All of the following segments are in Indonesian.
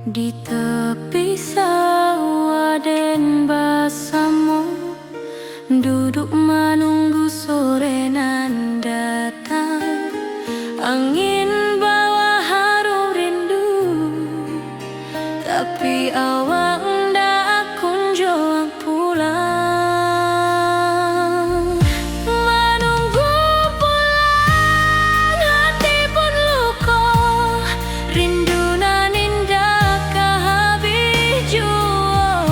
Di tepi sawah den basamu, duduk menunggu sore nan datang. Angin bawa harum rindu, tapi awak ndak kunjung pulang. Menunggu pulang, hati pun luka, rindu nan indah kehabis jua.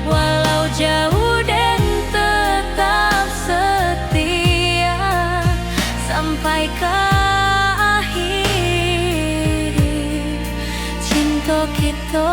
Walau jauh dan tetap setia sampai ke akhir cinta kita.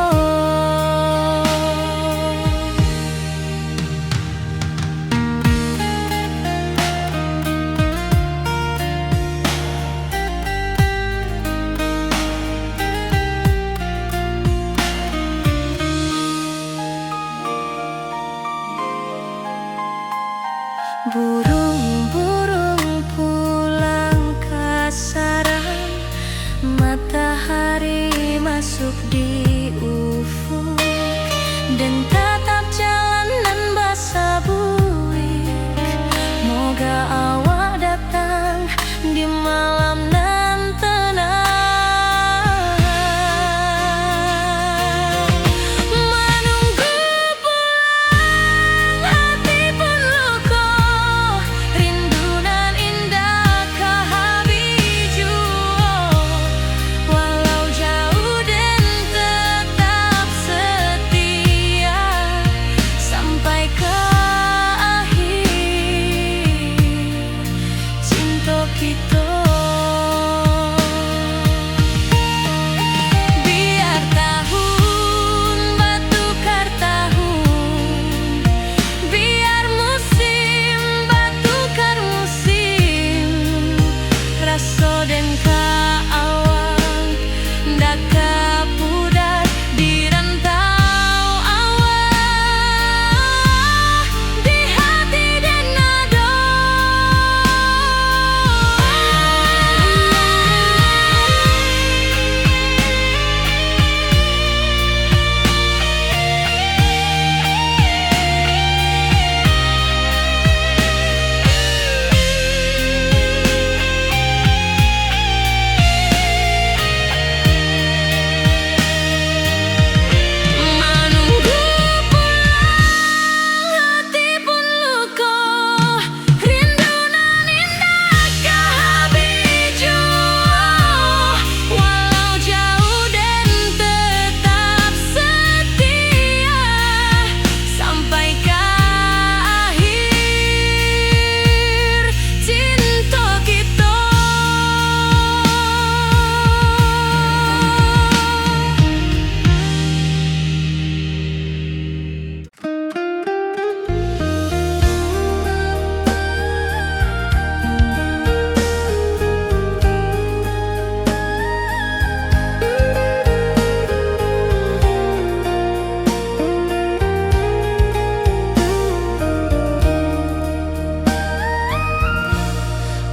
Burung-burung pulang ke sarang, matahari masuk di ufuk, dan tatap jalanan basah buik. Moga awak datang di malam nan tenang. Menunggu pulang, hati pun luka, rindu nan indah kehabis jua. Walau jauh dan tetap setia sampai ke akhir cinta kita. Biar tahun bertukar tahun, biar musim bertukar musim, rasa dan keawang ndak kepudar di rantau awak, di hati dan nada. Menunggu pulang, hati pun luka, rindu nan indah kehabis jua. Walau jauh dan tetap setia sampai ke akhir cinta kita.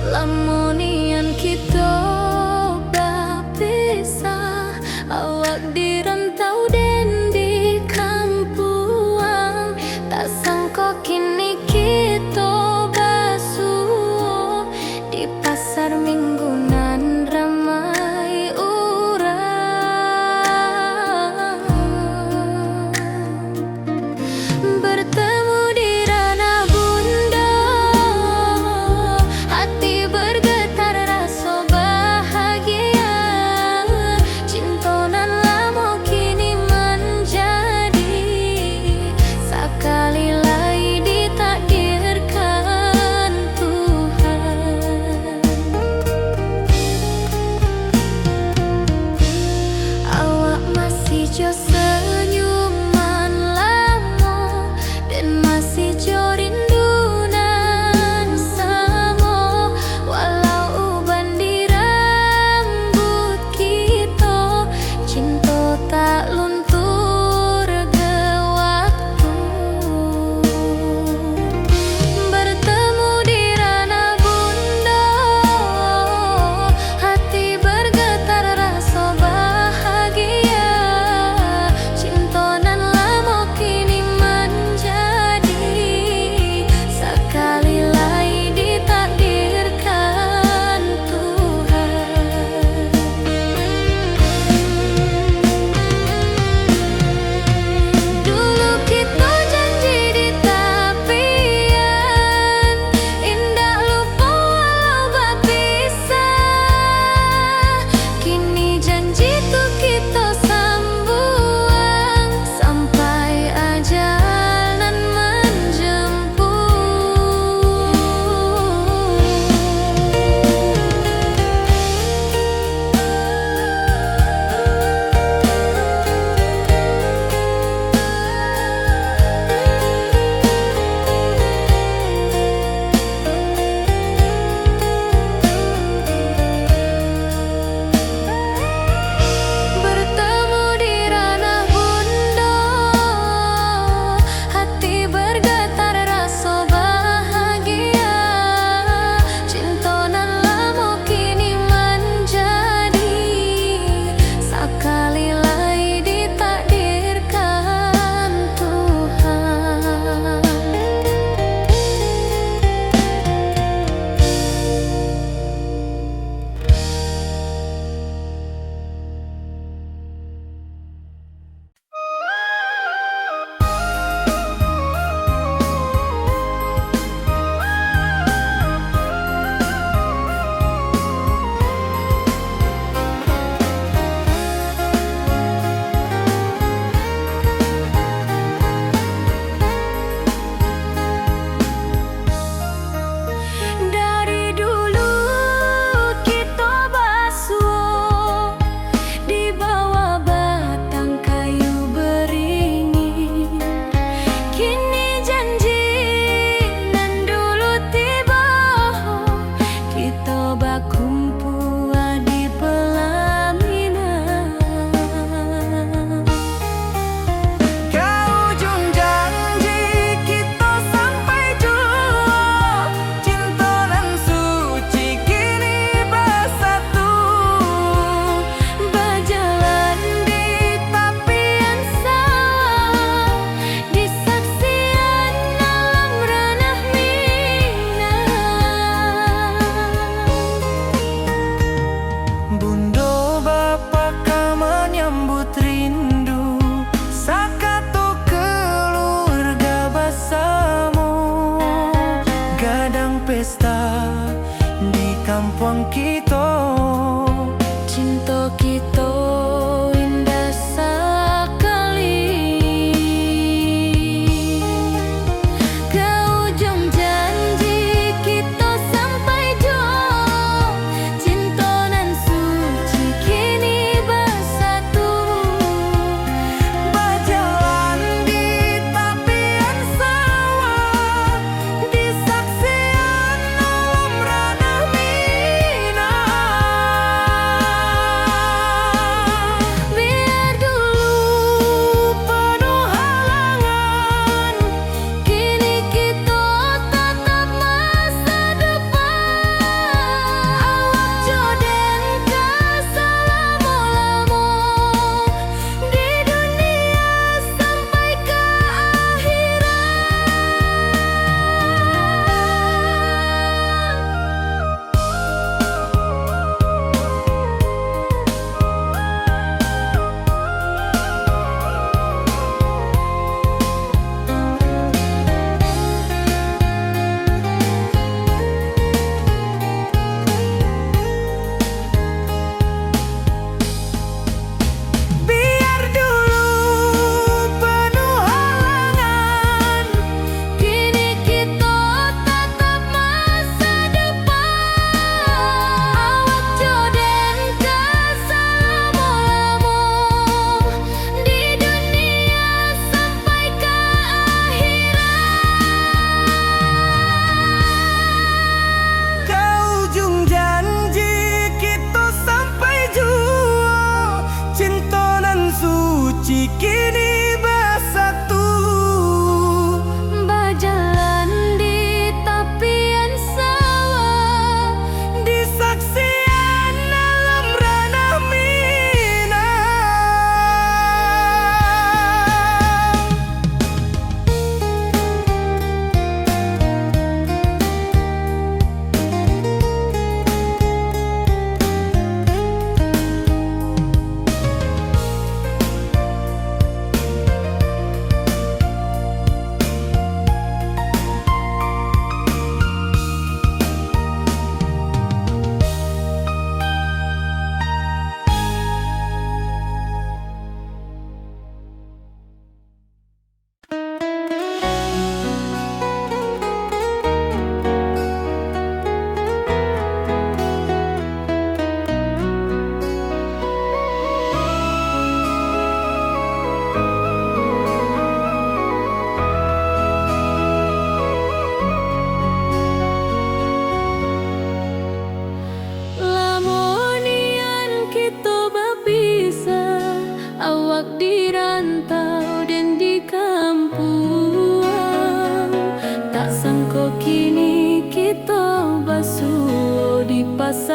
Lamunian kita berpisah, awak di rantau dan di kampuang, tak sangka kini kita basuh di pasar minggu nan ramai urang. Bertemu di ranah bunda, hati bergetar rasa bahagia. Cinta nan lama kini menjadi sekali lagi ditakdirkan Tuhan. Awak masih jo senyuman lama, dan masih jo rindu nan sama. Walau uban di rambut kita, cinta tak luntur ke waktu. Bertemu di ranah bunda, hati bergetar rasa bahagia.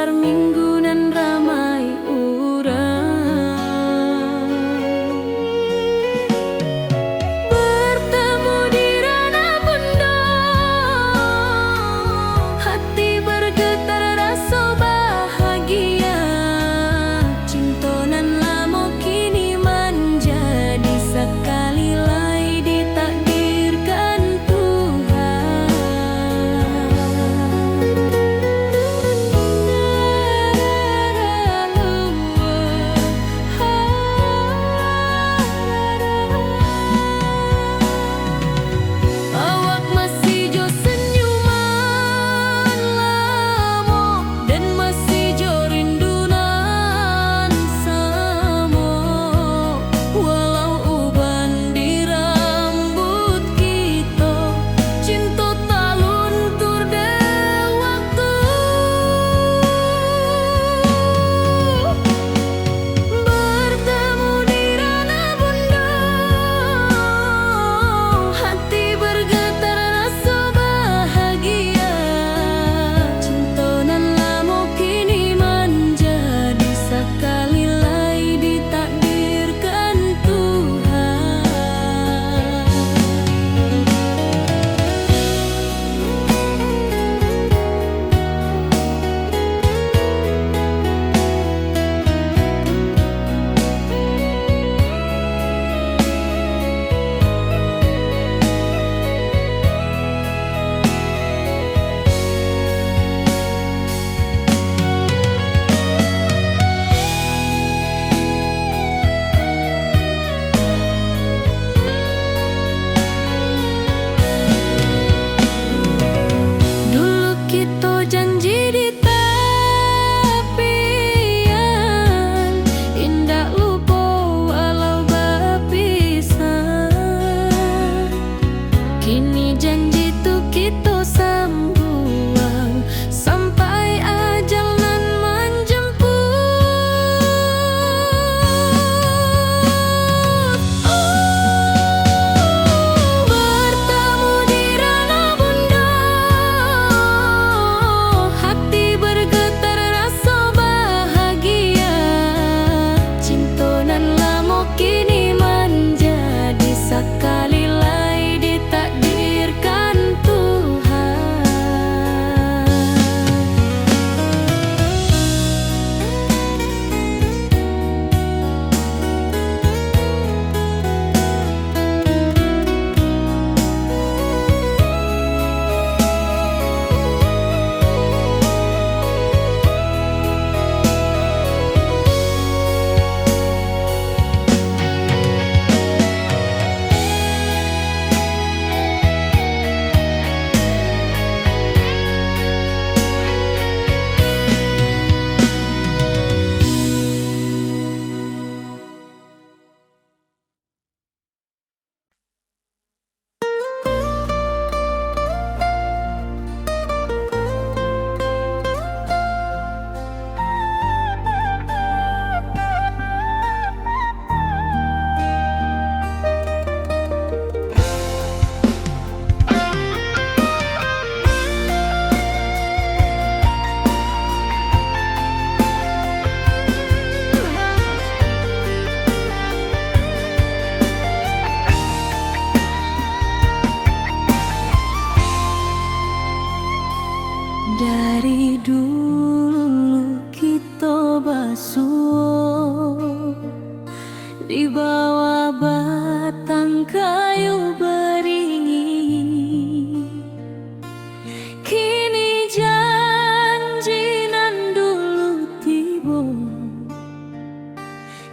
pasar minggu nan ramai urang, bertemu di ranah bunda, hati bergetar rasa bahagia. Cinta nan lama kini menjadi sekali lagi ditakdirkan Tuhan. Awak masih jo senyuman lamo, dan masih jo rindunan samo. Walau uban di rambut kita, cinta tak luntur de waktu. Bertemu di ranah bunda, hati bergetar rasa bahagia. Cinta nan lama kini menjadi sekali lagi ditakdirkan Tuhan. Dulu kita janji di tepian, indah lupa walau berpisah. Kini janji tu kita sambuang sampai ajal nan menjemput. Bertemu di ranah bunda, hati bergetar rasa bahagia. Cinta nan lama kini menjadi sekali lagi ditakdirkan Tuhan. Dari dulu kita basuh di bawah batang kayu beringin. Kini janji nan dulu tiba,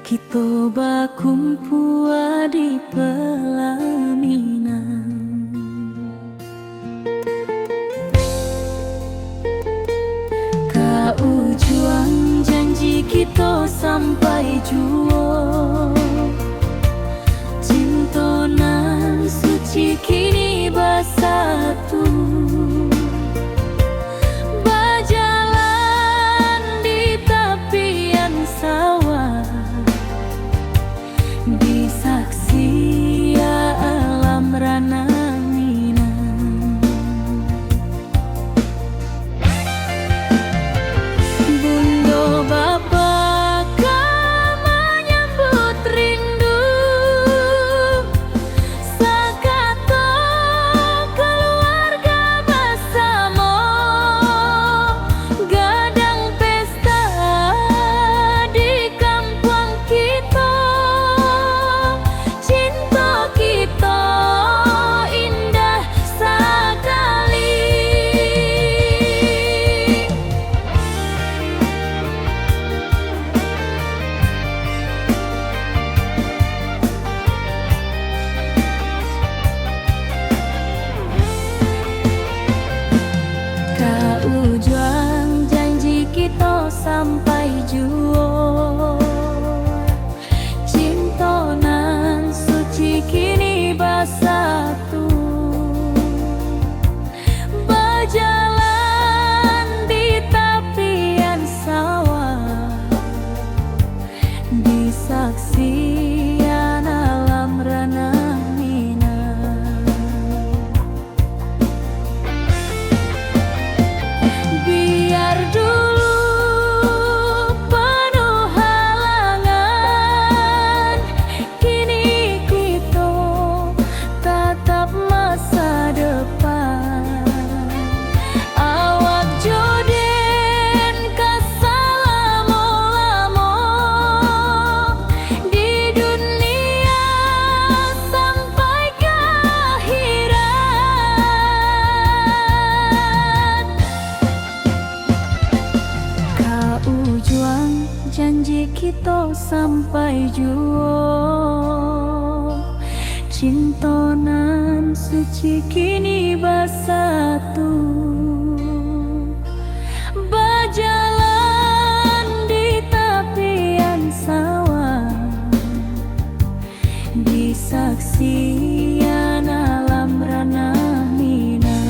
kita bakumpul di pelaminan. Ujung janji kita sampai jua, cinta nan suci kini bersatu. Berjalan di tepian sawah, disaksi alam ranah Minang. kita sampai juo. Cintonan suci kini bersatu, berjalan di tepian sawah, di saksian alam ranah Minang.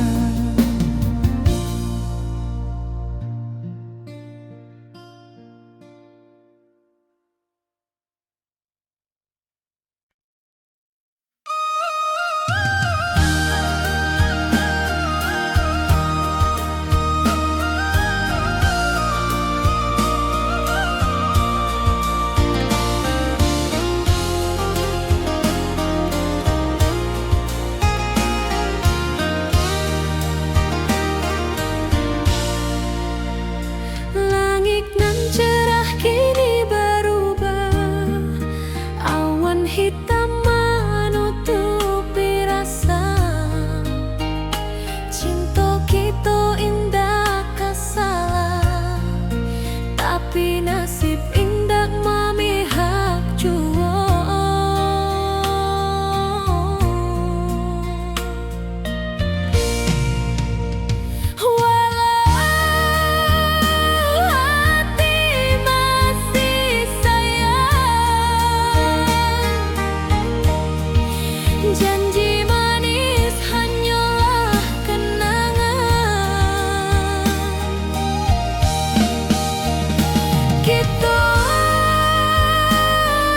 Langit nan cerah kini berubah, awan hitam menutupi rasa. Cinta kita indah kasalah, tapi nasib indah memihak jua. Janji manis hanyalah kenangan. Kita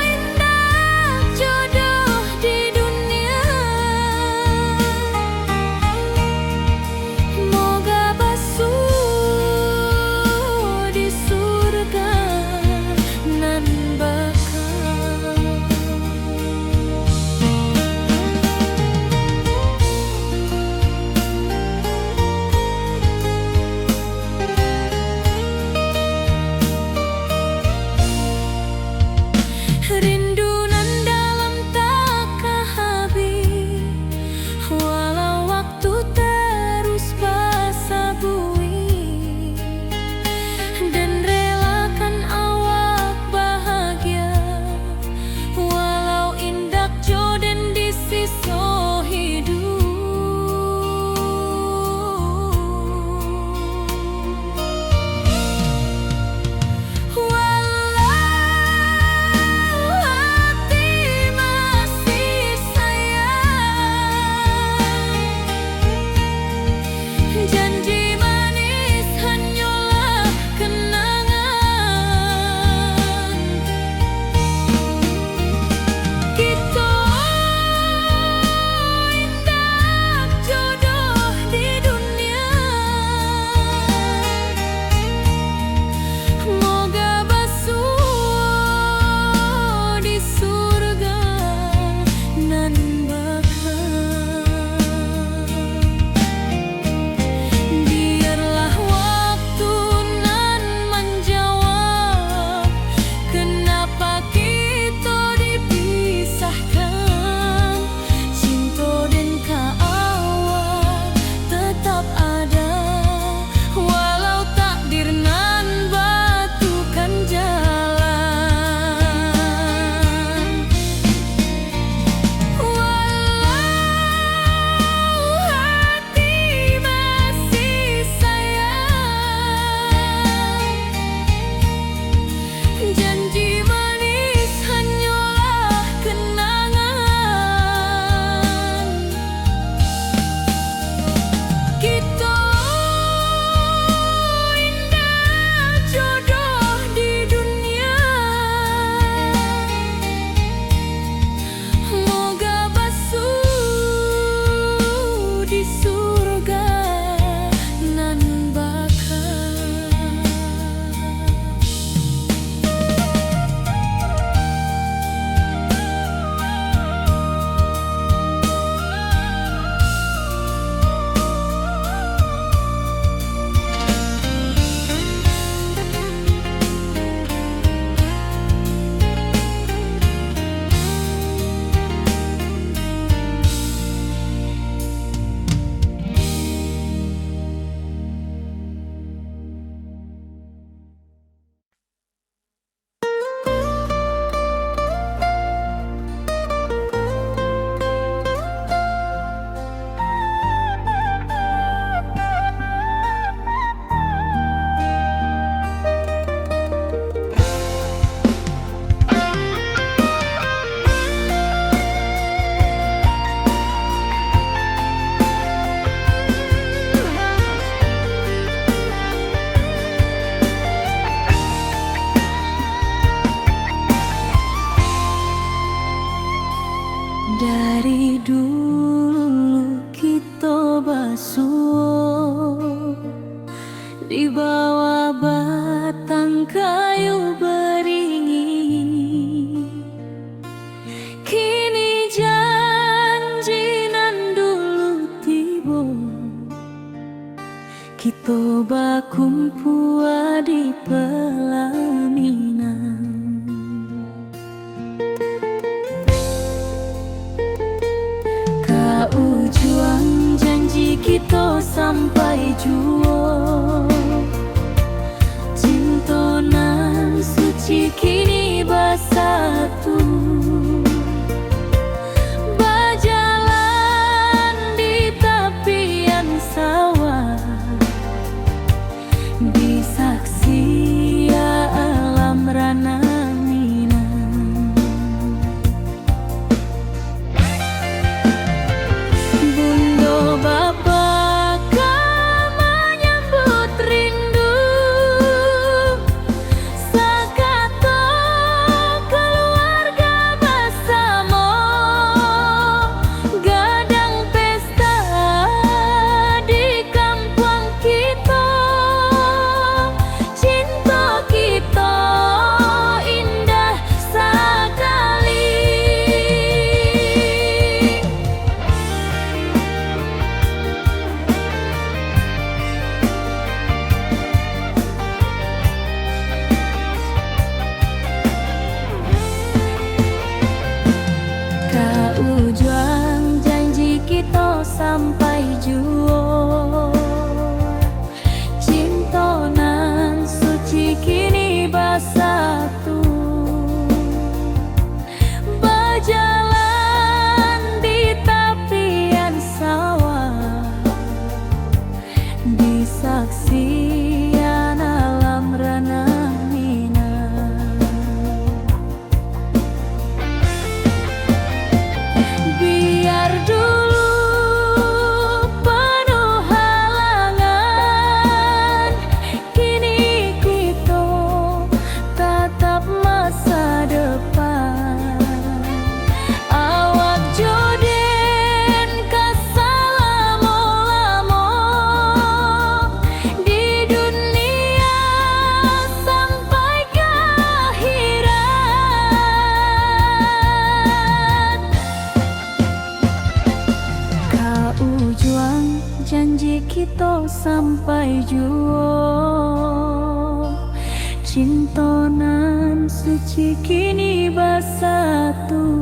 indah jodoh di dunia, moga basuh di surga nan bakal. Rindu nan dalam tak habis, walau waktu terus basa bui, dan relakan awak bahagia, walau indak jodoh di sisa hidup. Walau Dari dulu kita basuh di bawah batang kayu beringin. Kini janji nan dulu tiba, kita bakumpul di pelaminan. Juang janji kita sampai jua, cinta nan suci kini bersatu. Berjalan di tepian sawah, di saksi alam rana. Sampai jua, cinta nan suci kini bersatu. Berjalan di tepian sawah, di saksian alam ranah minang. Biar dulu janji kita sampai jua, cinta nan suci kini bersatu.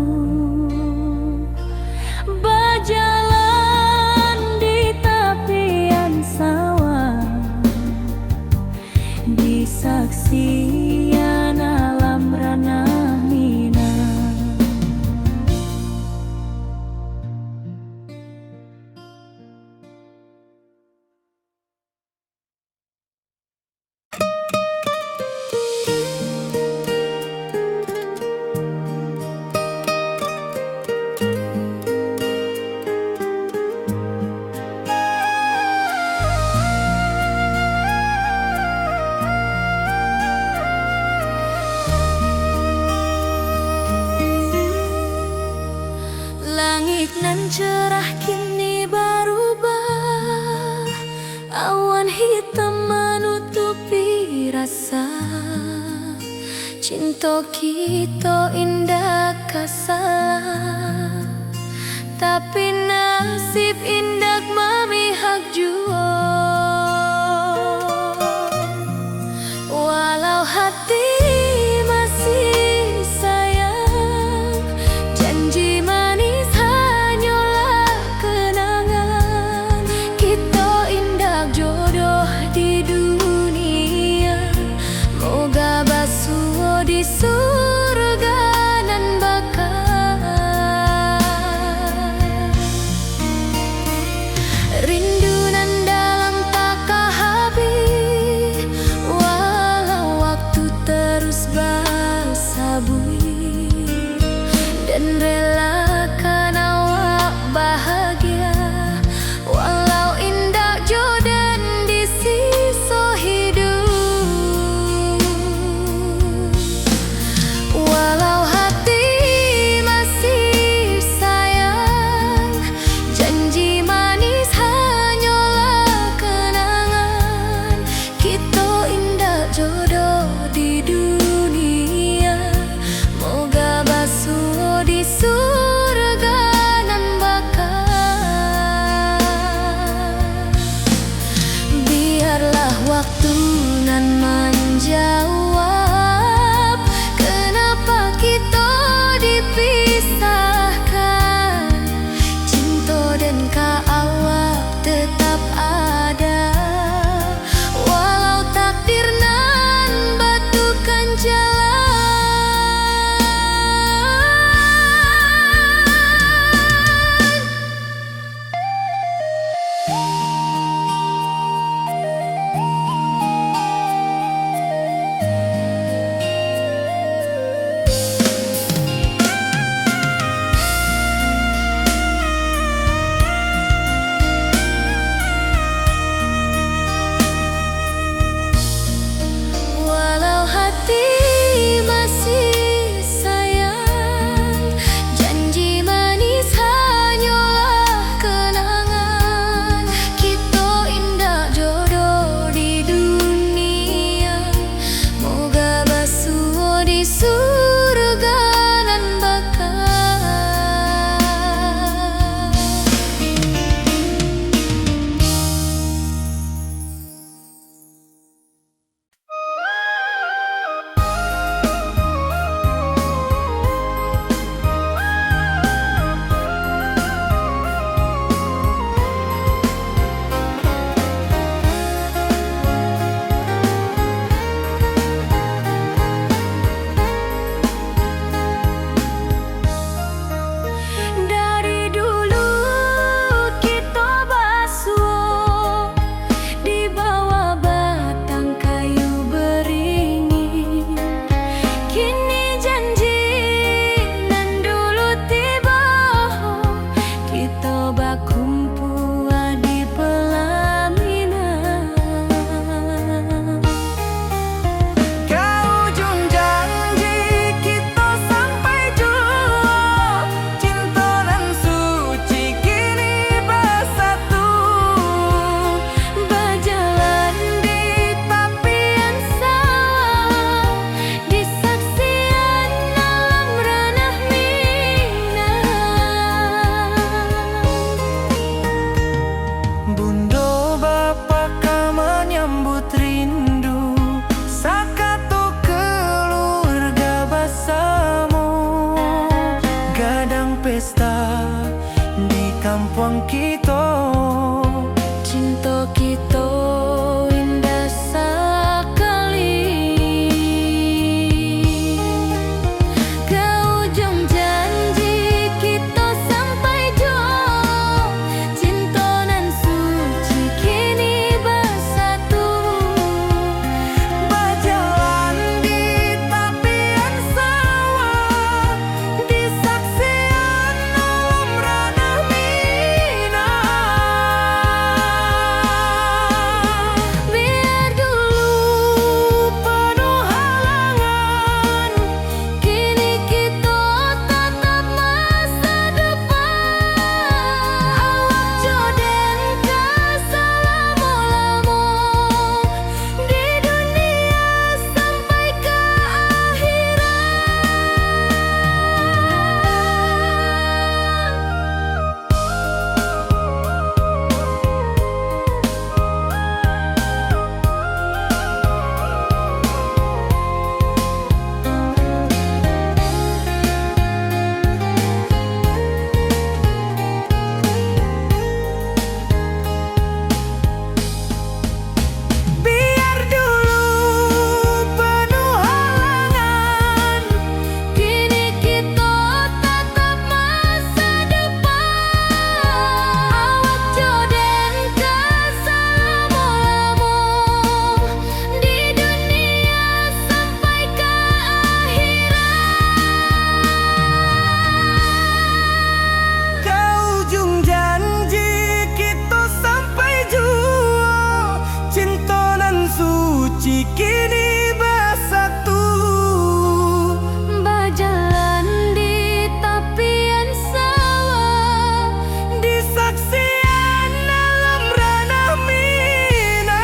Berjalan di tepian sawah, di saksian alam ranah minang. Langit nan cerah kini berubah, awan hitam menutupi rasa. Cinta kita indah kasar, tapi nasib indah memihak jua. Walau hati masih sayang, janji manis hanyalah kenangan. Kita indah jodoh di dunia, moga basuh di surga nan bakal. kampung kita. Cinta kita indah sekali. Ke ujung janji kita sampai jauh. Cinta nan suci kini bersatu. Berjalan di tepian sawah, di saksian alam ranah Minang. Biar dulu penuh halangan, kini kita tatap masa depan. Awak joden ke selama-lama di dunia sampai ke Biar dulu penuh halangan, kini kita tatap masa depan. Awak joden ke selama-lama di dunia sampai ke ke ujung janji kita sampai jua. Cinta nan suci kini bersatu. berjalan di tepian sawah. Di saksian alam ranah Minang.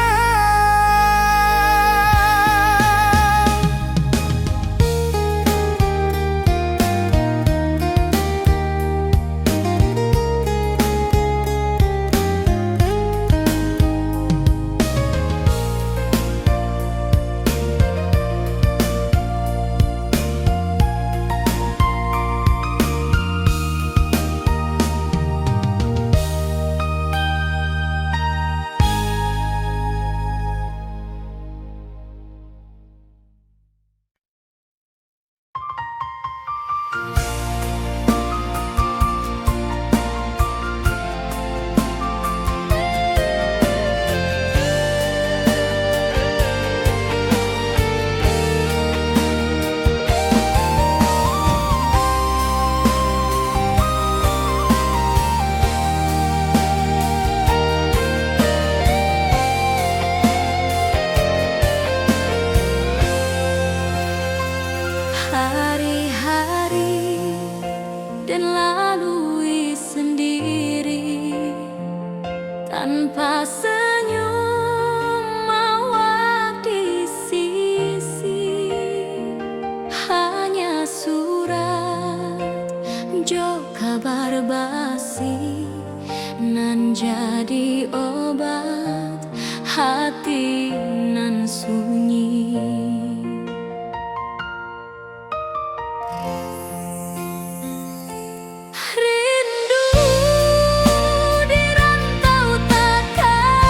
Hari-hari dan lalui sendiri tanpa senyum awak di sisi. Hanya surat jo kabar basi nan jadi obat hati nan sunyi. Rindu di rantau takkan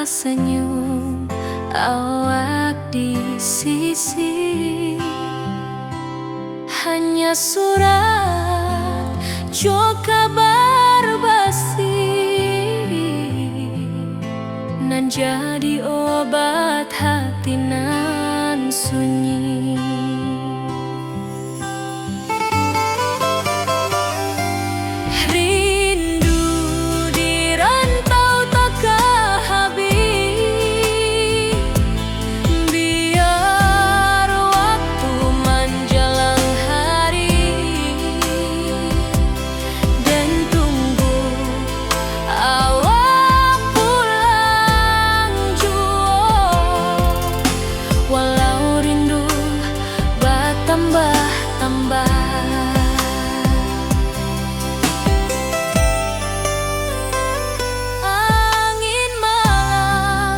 senyum awak di sisi. Hanya surat jo kabar basi nan jadi obat hati nan sunyi. Angin malam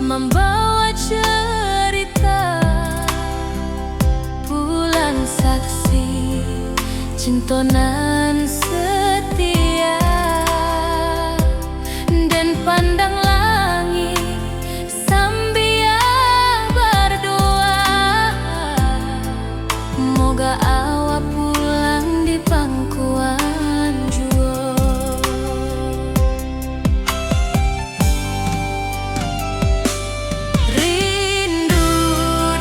membawa cerita, bulan saksi cintonan setia, dan pandang langit sambil berdoa, moga awak pulang di pangkuan jua. Rindu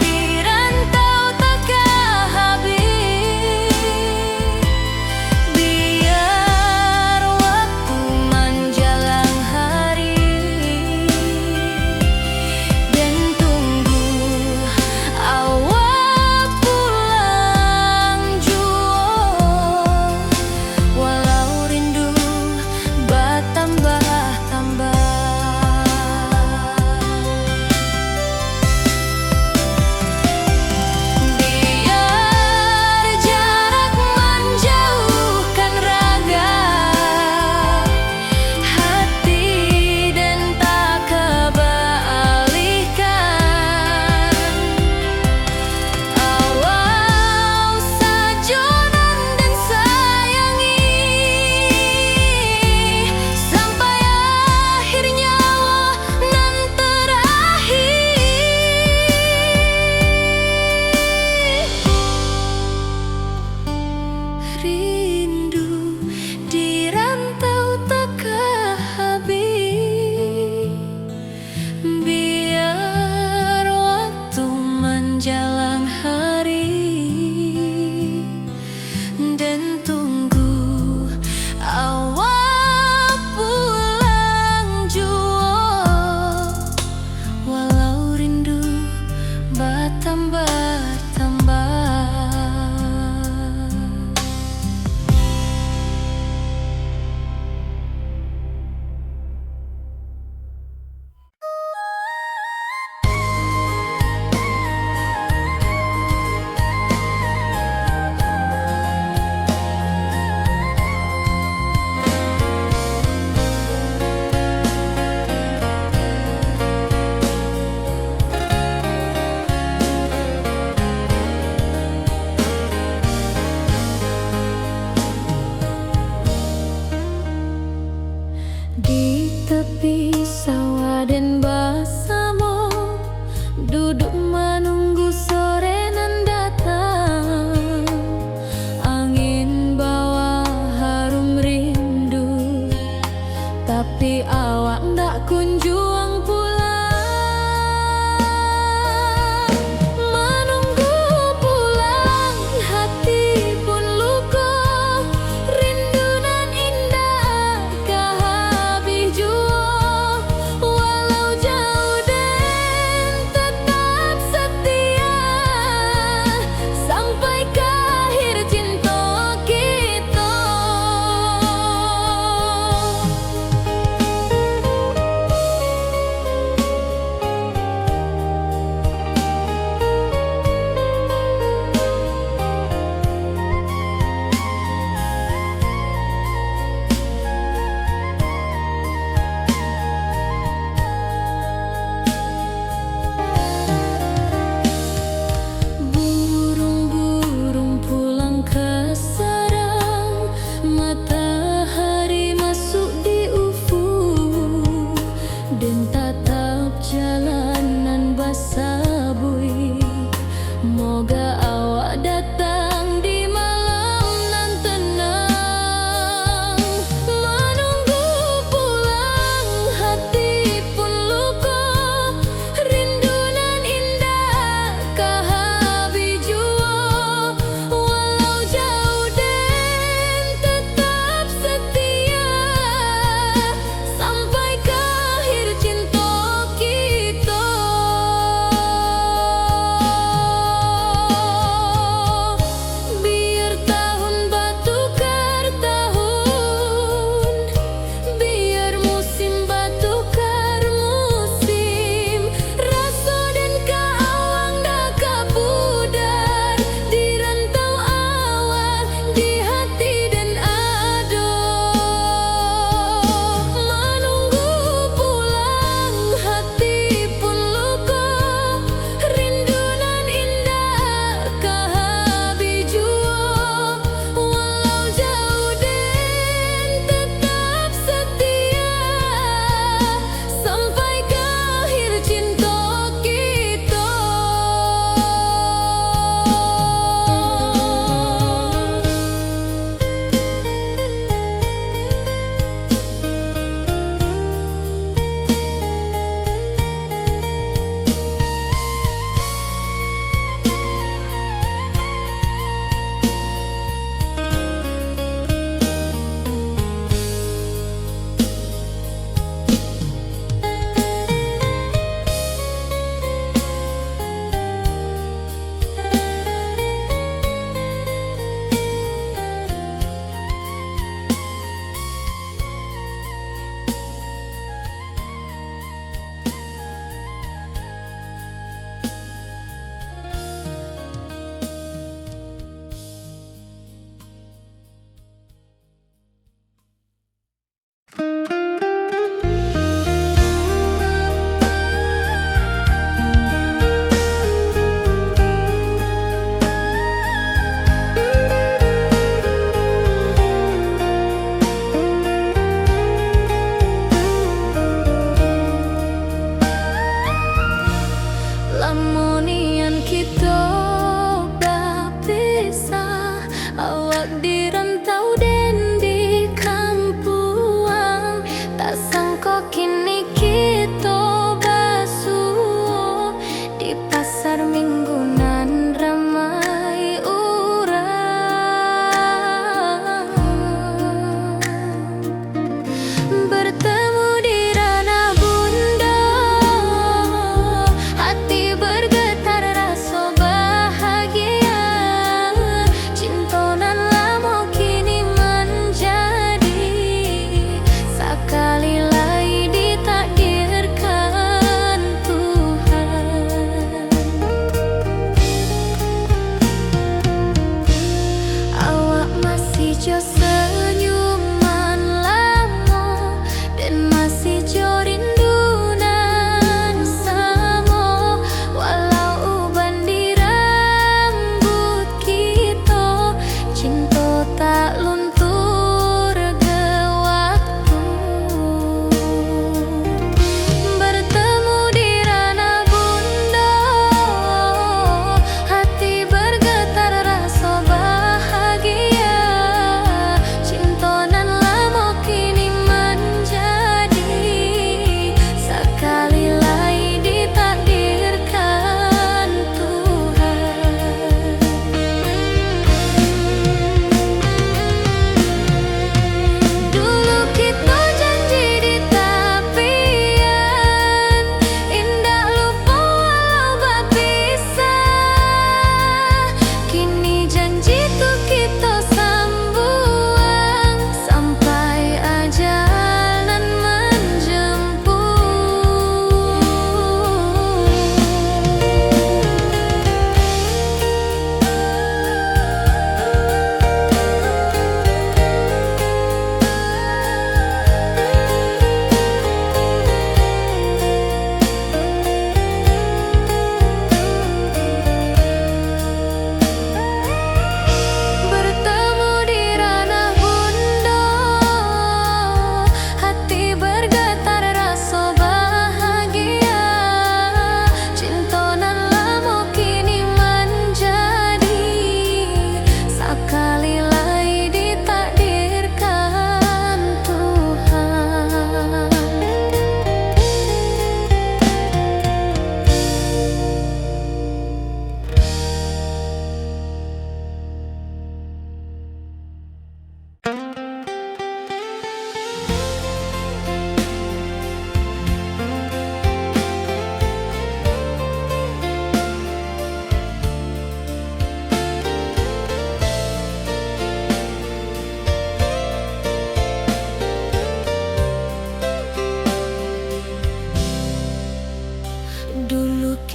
di rantau takkan habis, biar waktu menjelang hari, dan tunggu awak pulang jua. Walau rindu bertambah-tambah, biar jarak menjauhkan raga hati dan tak kebalikan. Awal sajonan dan sayangi sampai akhir nyawa nan terakhir. Rindu di rantau takkan habis, biar waktu menjelang hari, dan tunggu awak pulang jua. Walau rindu bertambah-tambah. Di tepi sawah dan bersama duduk menunggu sore nan datang. Angin bawa harum rindu, tapi awak ndak kunjung pulang. Menunggu pulang hati pun luka, rindu nan indah habis jua. Walau jauh dan tetap setia sampai ke akhir cinta kita.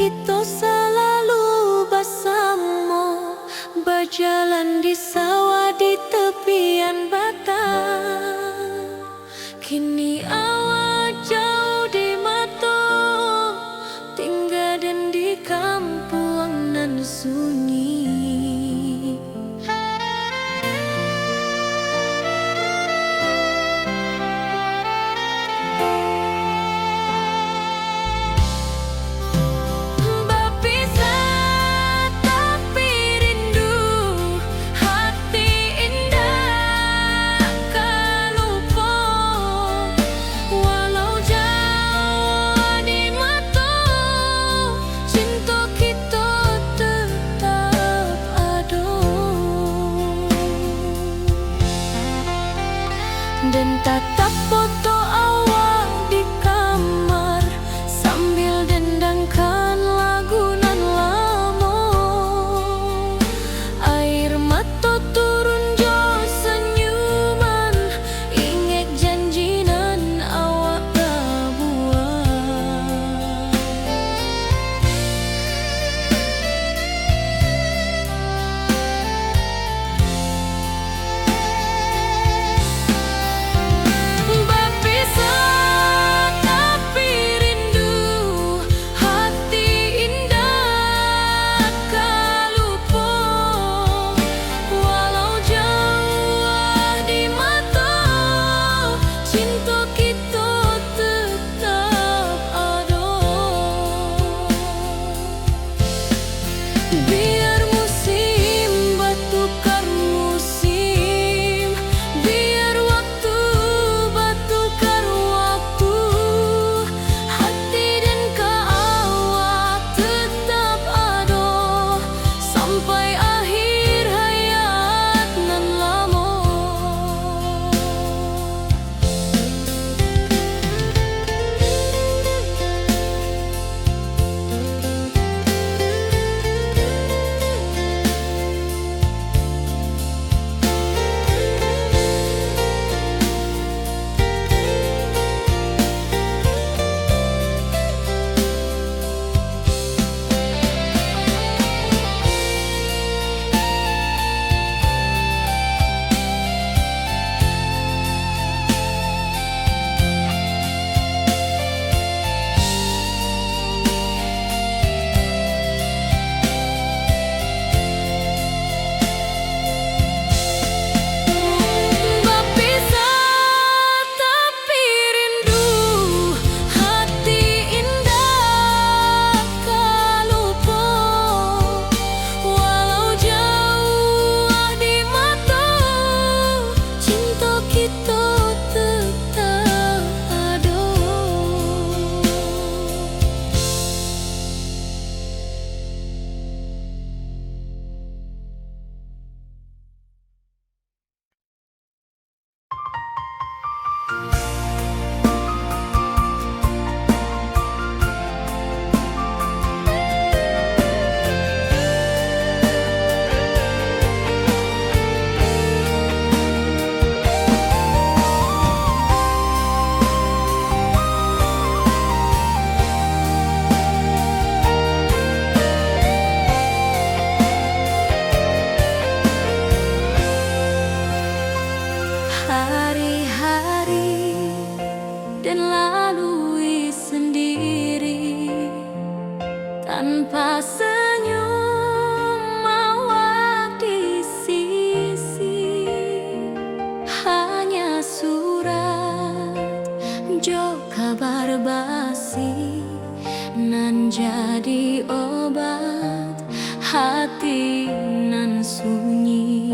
kita selalu bersama, berjalan di sawah di tepian batang. Kini awak jauh di mata, tinggal dan di kampung nan sunyi. Dan tatap foto awak di kamar sambil dendangkan lagu nan lama. Air mata turun jo senyuman, ingat janji nan awak buat. Biar musim bertukar musim, biar waktu bertukar waktu, hati dan awak tetap ada sampai akhir hayat nan lama. Hari-hari dan lalui sendiri tanpa senyum awak di sisi. Hanya surat jo kabar basi nan jadi obat hati nan sunyi.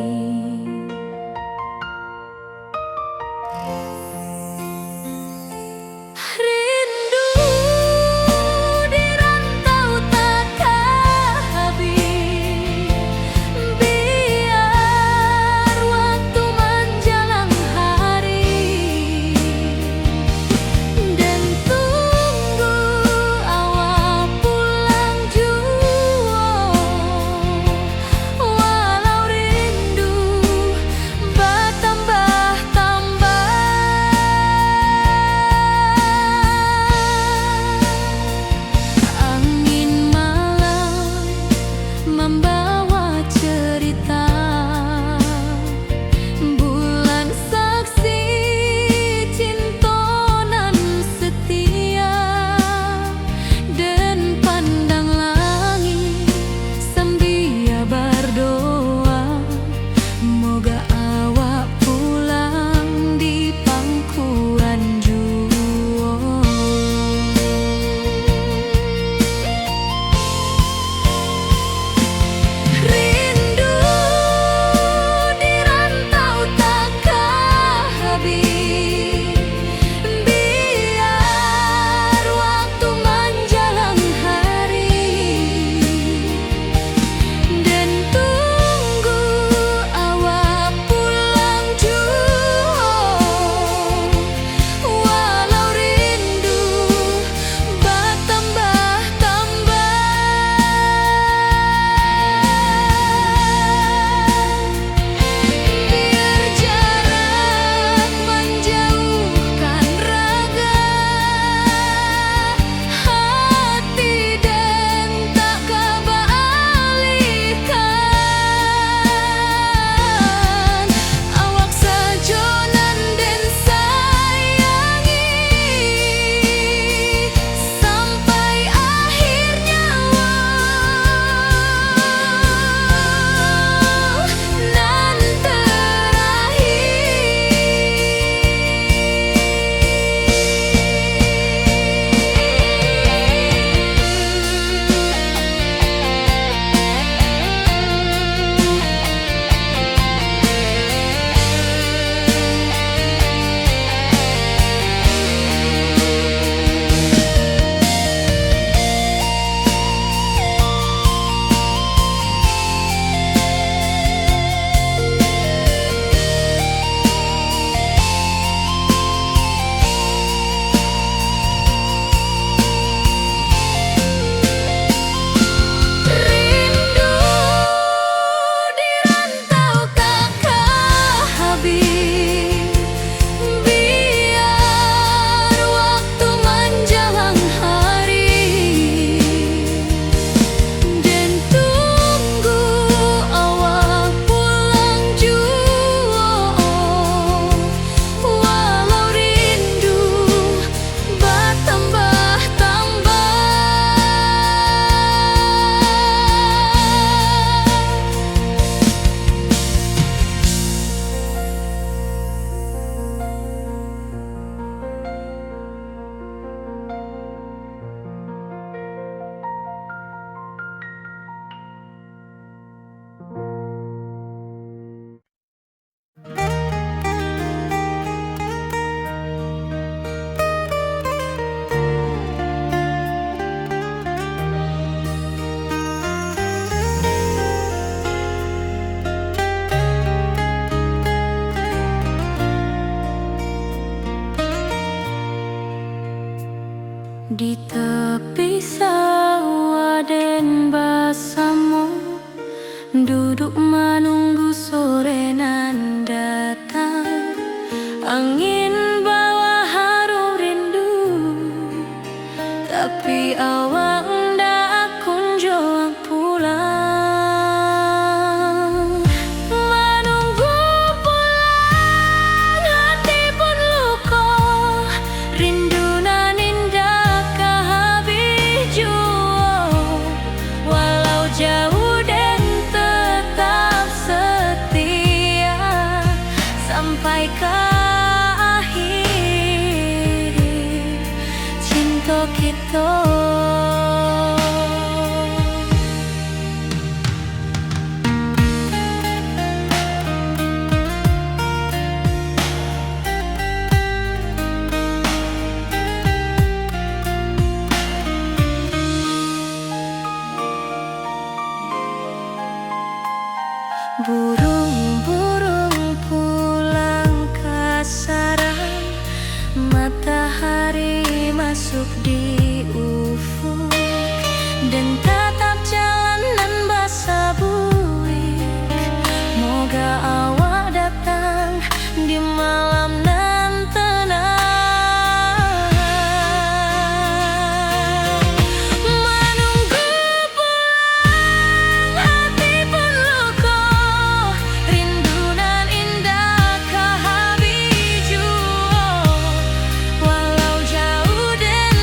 Di tepi sawah den basamu, duduk menunggu sore nan datang. Angin bawa harum rindu, tapi awak ndak kunjung pulang. Menunggu pulang hati pun luka, rindu nan indah kehabis jua. Walau jauh dan tetap setia sampai ke akhir cinta kita. Burung-burung pulang ke sarang, matahari masuk di ufuk, dan tatap jalanan basah buik. Moga awak datang di malam nan tenang. Menunggu pulang hati pun luka, rindu nan indah kehabis jua. Walau jauh dan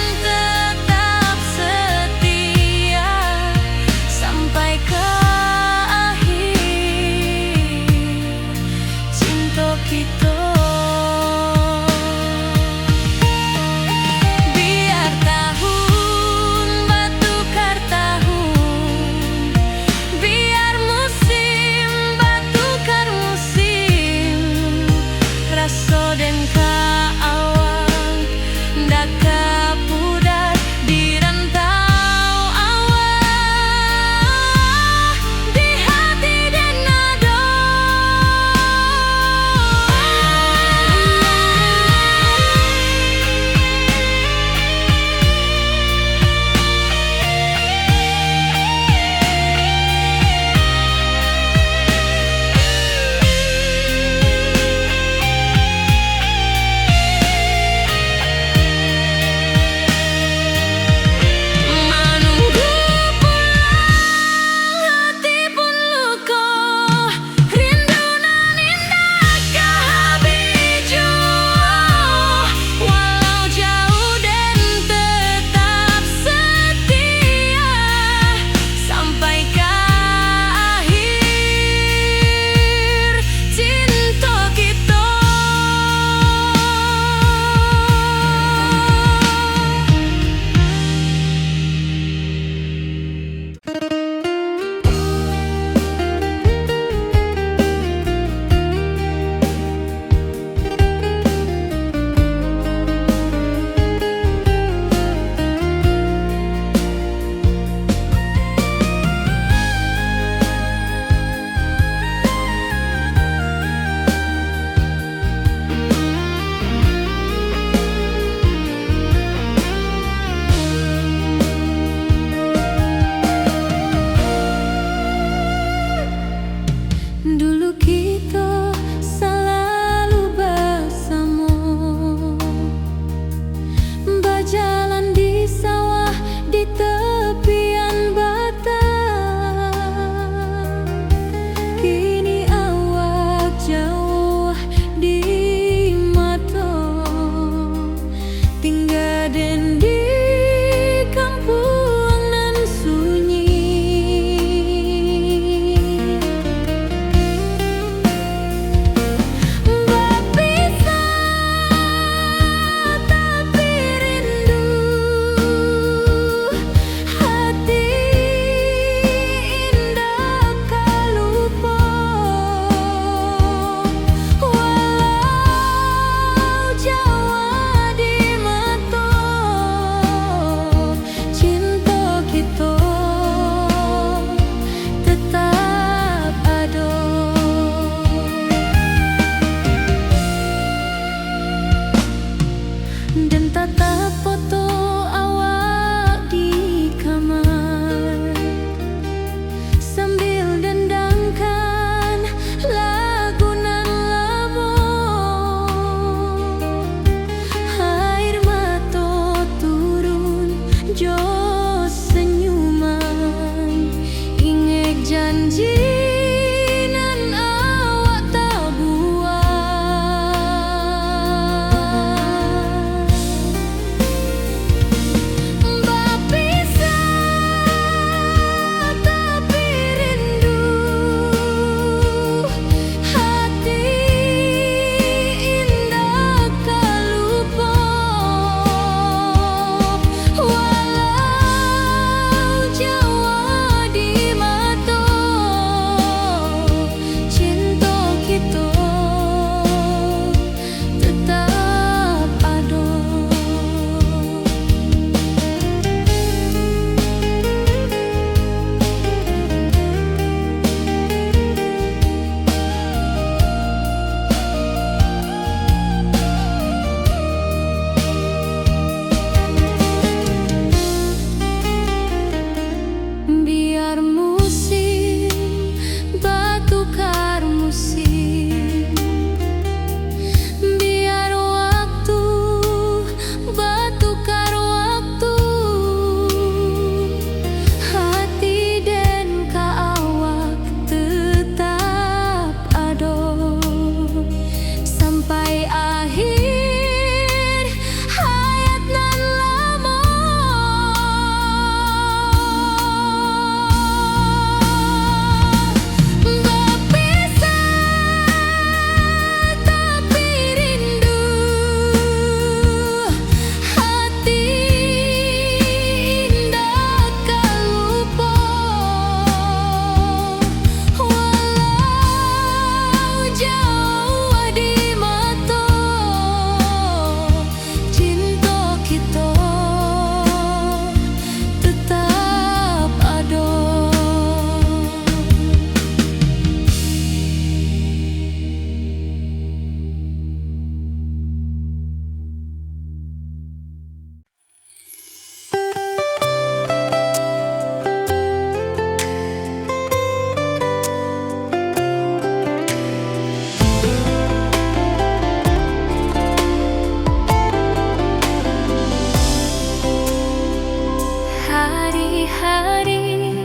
hari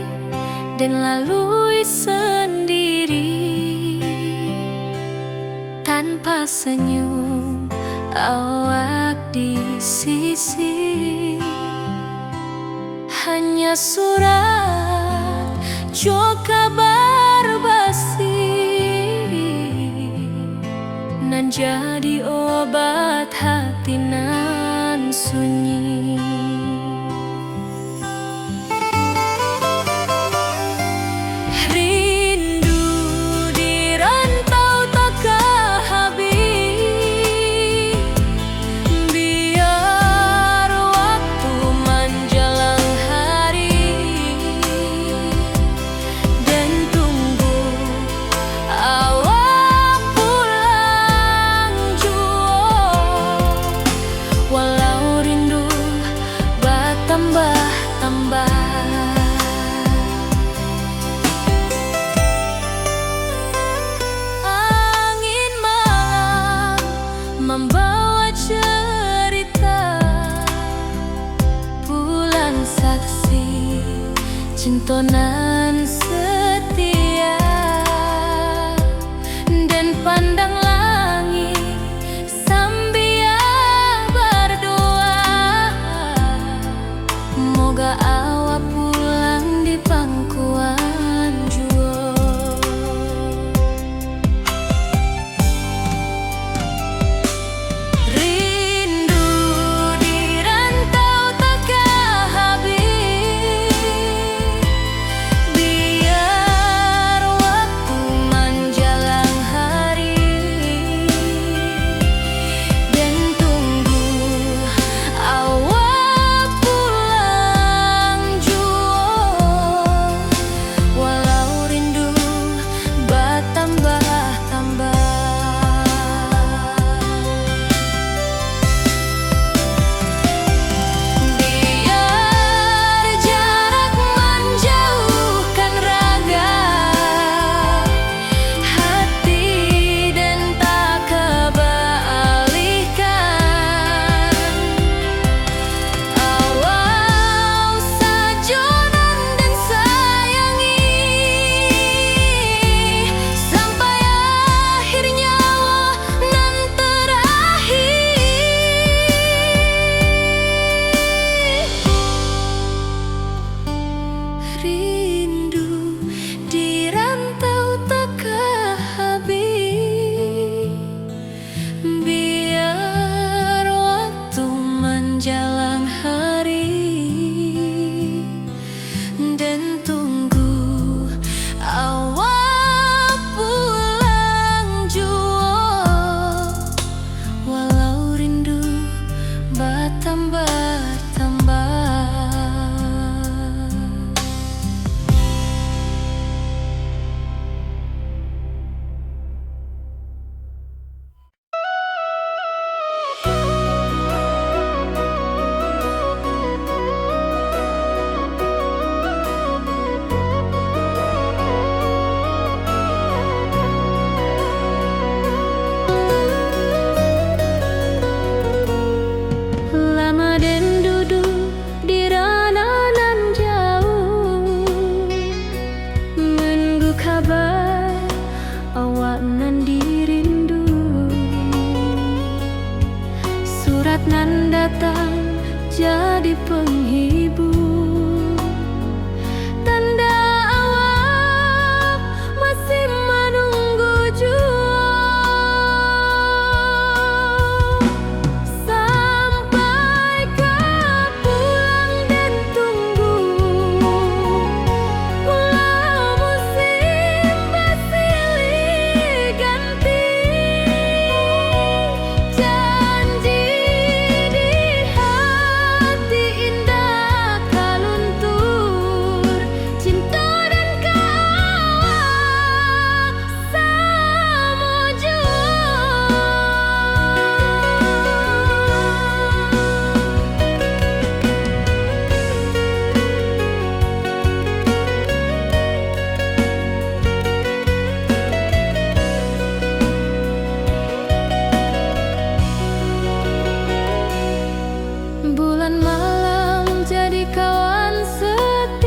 dan lalui sendiri tanpa senyum awak di sisi. Hanya surat jo kabar basi nan jadi obat hati nan sunyi. Rindu di rantau takkan habis, biar waktu menjelang hari dan tunggu awak pulang jua. Walau rindu bertambah-tambah, angin malam membawa cerita, bulan saksi cintonan setia, dan pandang langit sambil berdoa, moga awak pulang di pangkuan jua. Rindu di rantau takkan habis, biar waktu menjelang hari dan tunggu awak pulang jua. Walau rindu bertambah-tambah, biar jarak menjauhkan raga hati dan tak kebalihkan. Awal sajonan dan sayangi sampai akhir nyawa nan terakhir. Rindu di rantau takkan habis, biar waktu menjelang hari dan tunggu awak pulang jua. Walau rindu bertambah-tambah. Lama dan duduk di ranah nan jauh, menunggu kabar awak nan dirindu. Surat nan datang jadi penghibur, tanda awak masih menunggu jua. Sampai kau pulang dan tunggu, walau musim bersilih ganti, janji di hati indah kaluntur, cinta dan kawak sama jua. Bulan malam jadi kawan setia,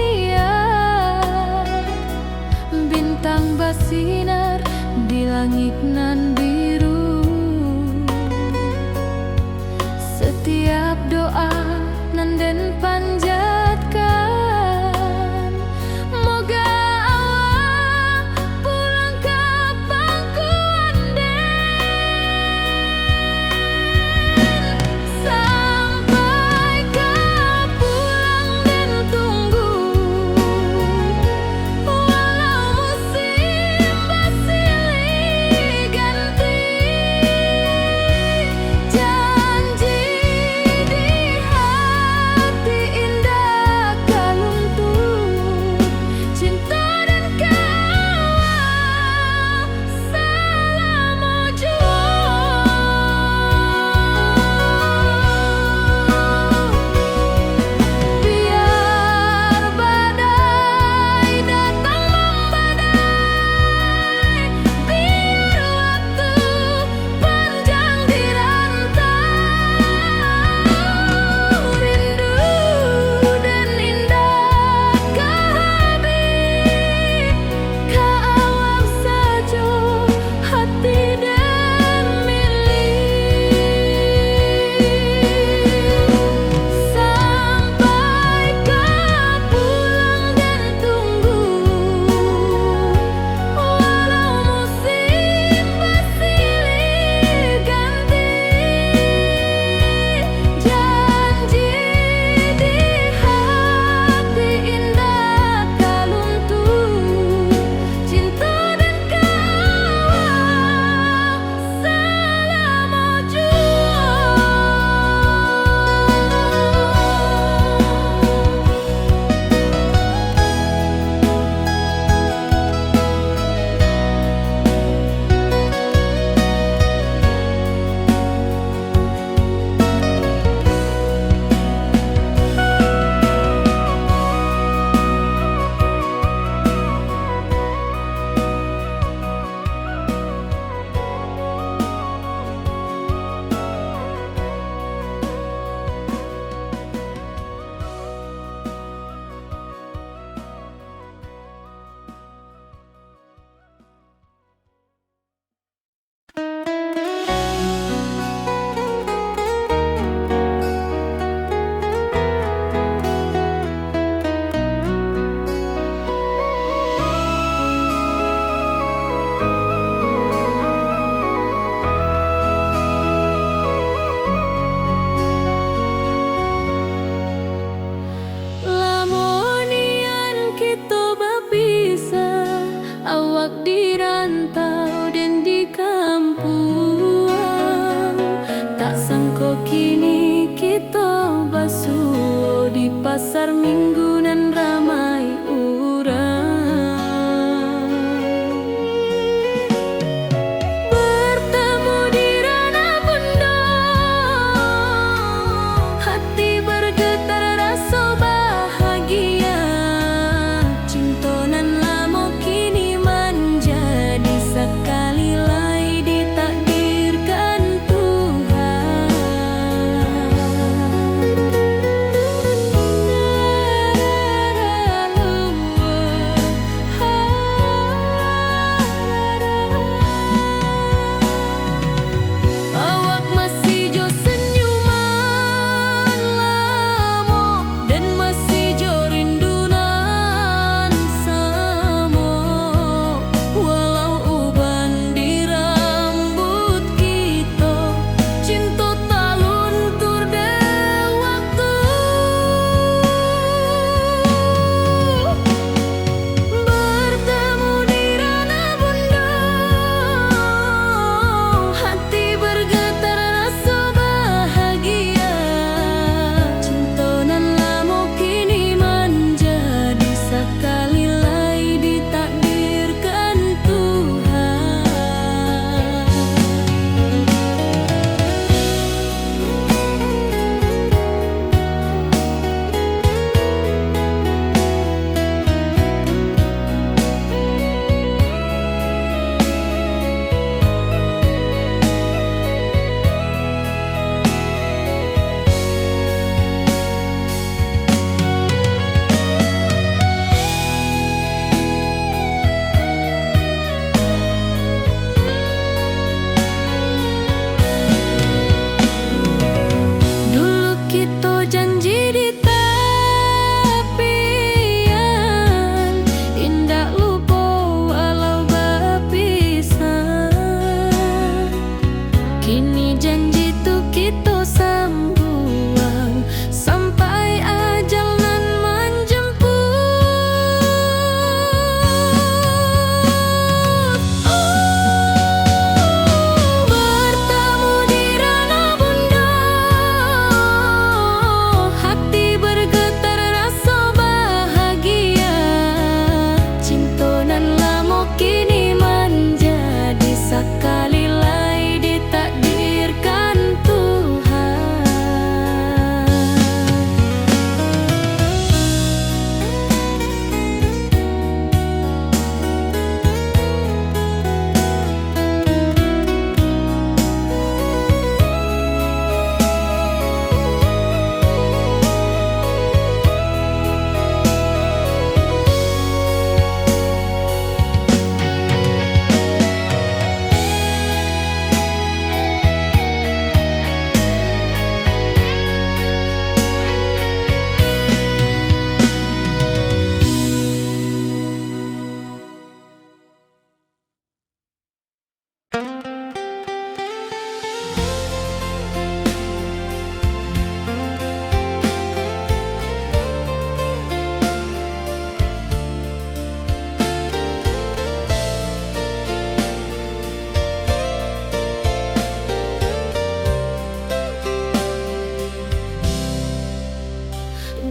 pasar minggu nan ramai urang. Bertemu di ranah bunda, hati bergetar rasa bahagia. Cinta nan lama kini menjadi sekali lai ditakdirkan Tuhan. Awak masih jo senyuman lamo dan masih jo rindunan samo. Walau uban di rambut kita, cinta tak luntur de waktu. Bertemu di ranah bunda, hati bergetar rasa bahagia. Cinta nan lama kini menjadi sekali lai ditakdirkan Tuhan. Dulu kita janji di tepian, indah lupa walau berpisah. Kini janji tu kita sambuang sampai ajal nan menjemput. Bertemu di ranah bunda, hati bergetar rasa bahagia. Cinta nan lama kini menjadi sekali lai ditakdirkan Tuhan.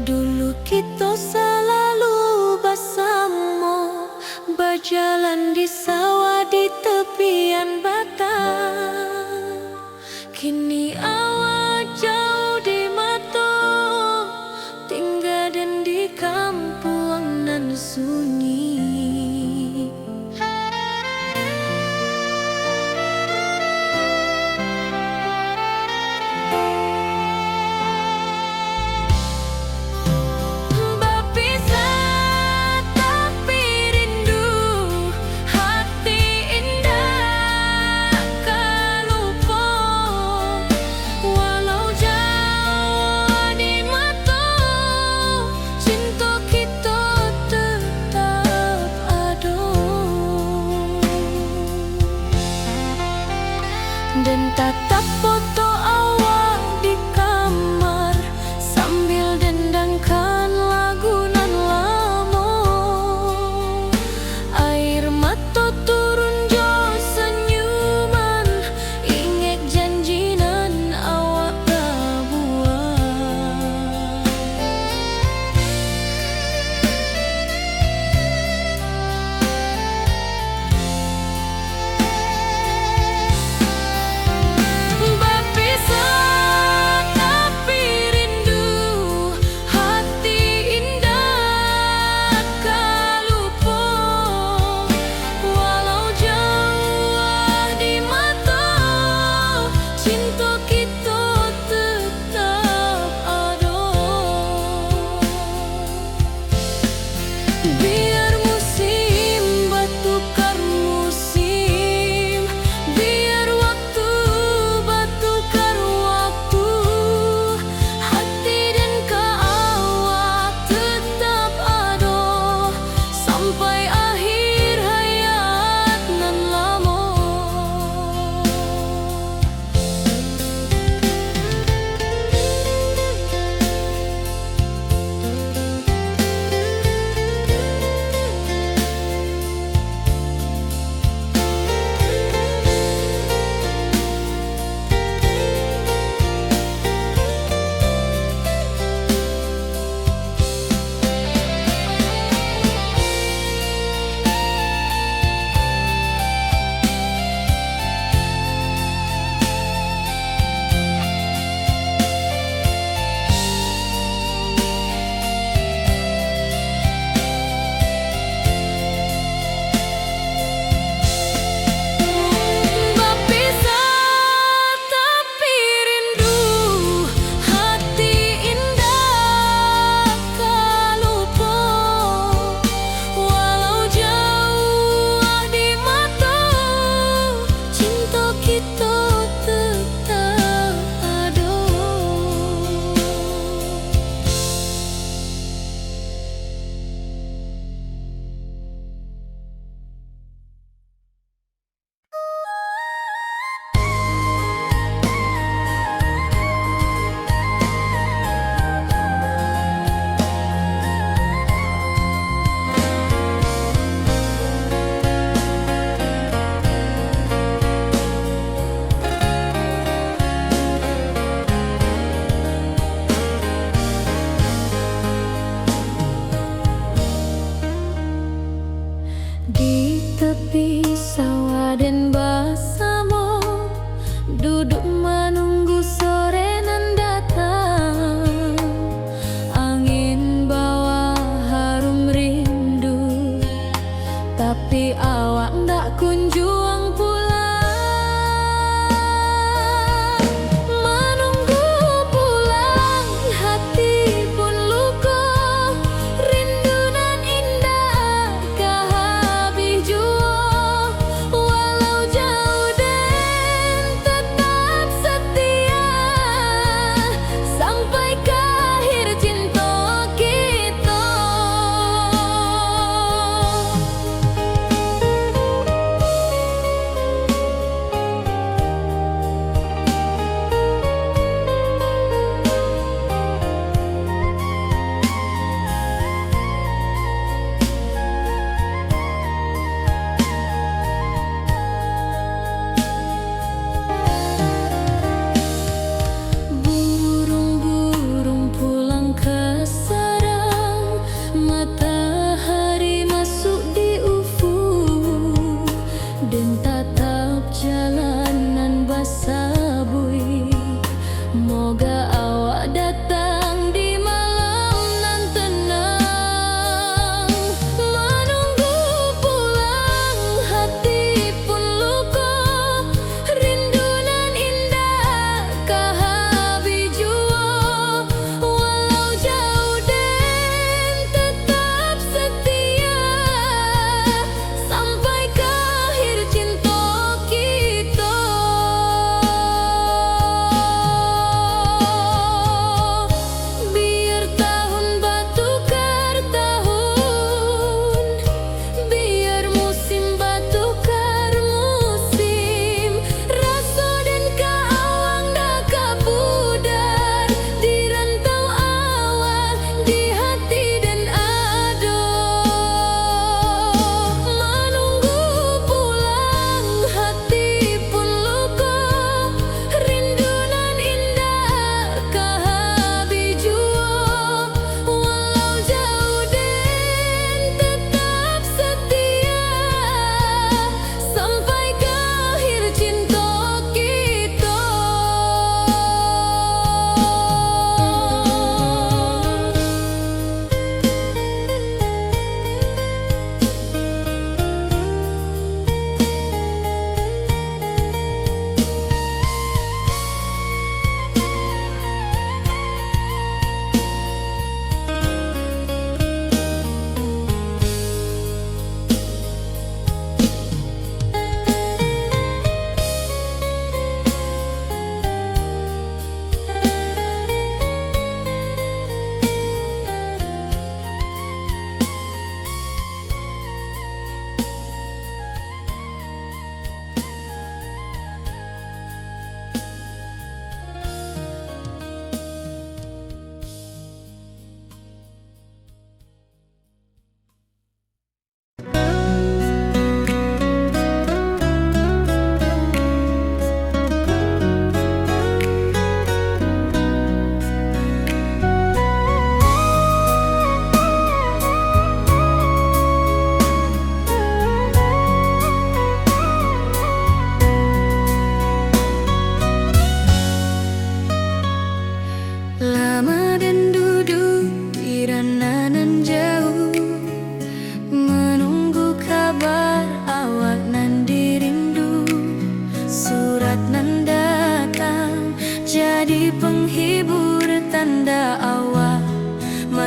Dulu kita selalu bersama, berjalan di sawah di tepian batang. Kini awak jauh di mata, tinggal dan di kampung nan sunyi. Berpisah tapi rindu, hati indah kan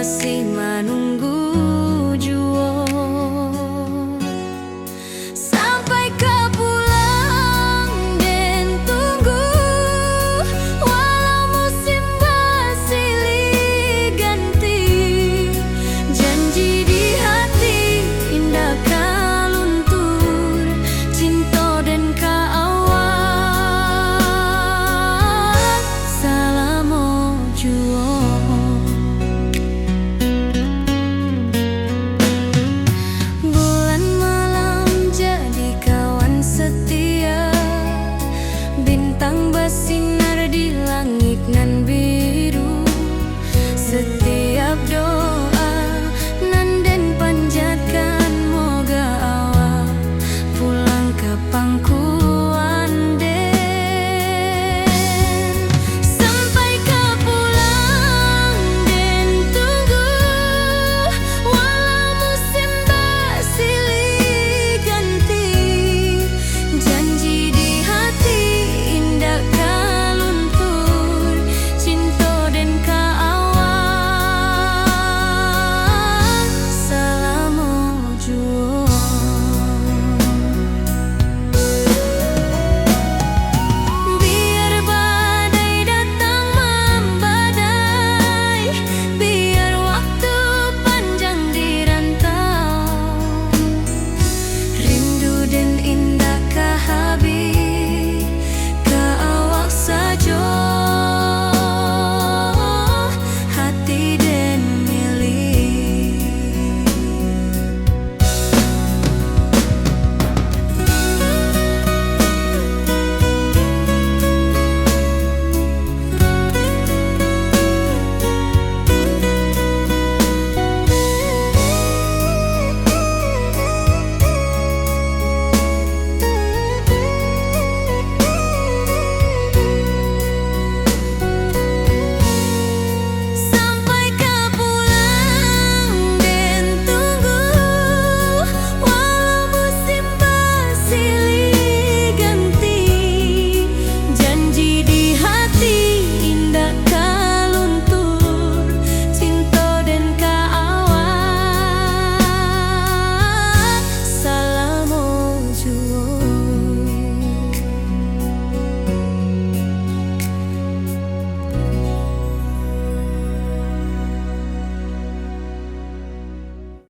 kasih